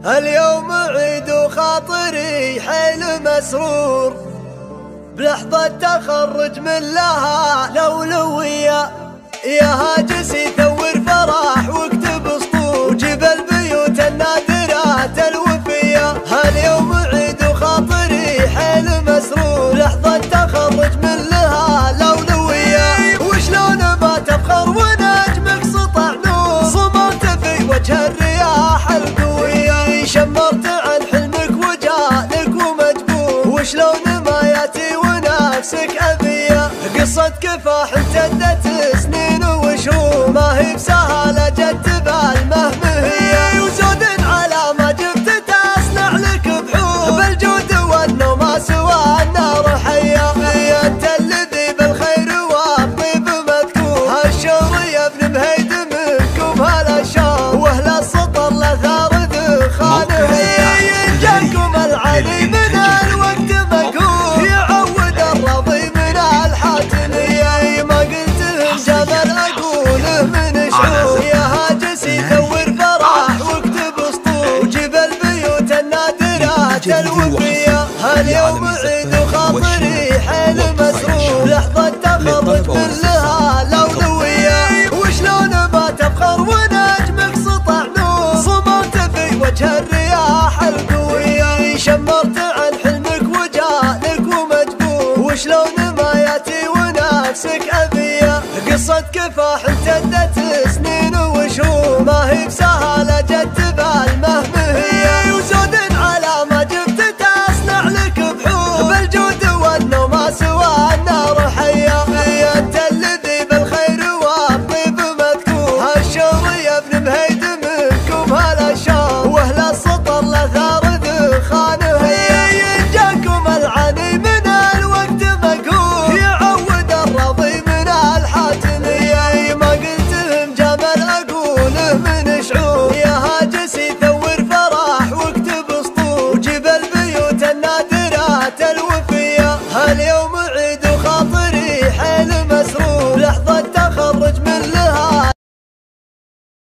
اليوم عيد وخاطري حيل مسرور بلحظة تخرج من لها الأولوية. يا هاجسي ثور فرح واكتب اسطور وجيب البيوت النادرات الوفية. اليوم عيد وخاطري حيل مسرور لحظة تخرج من لها الأولوية. وشلون ما تفخر ونجمك سطع نور صمت في وجه الرياح القوية. شمرت عن حلمك وجالك ومجبور وشلون ما ياتي ونفسك أبية. قصة كفاح امتدت سنين وشهور ما هي بسهالة جت بالمهمية. وزود على ما جبت تصنع لك بحور بالجود وانه ما سوى النار حية. انت الذي بالخير والطيب مذكور هالشور يا ابن بهيد منكم هالاشار واهل السطر الاثار ذخانه. جاكم العلي من الوقت مقهور يعود الرضي من الحاتمية. ما قلت جبل اقوله من شعور. يا هاجسي ثور فرح واكتب اسطور وجيب البيوت النادرات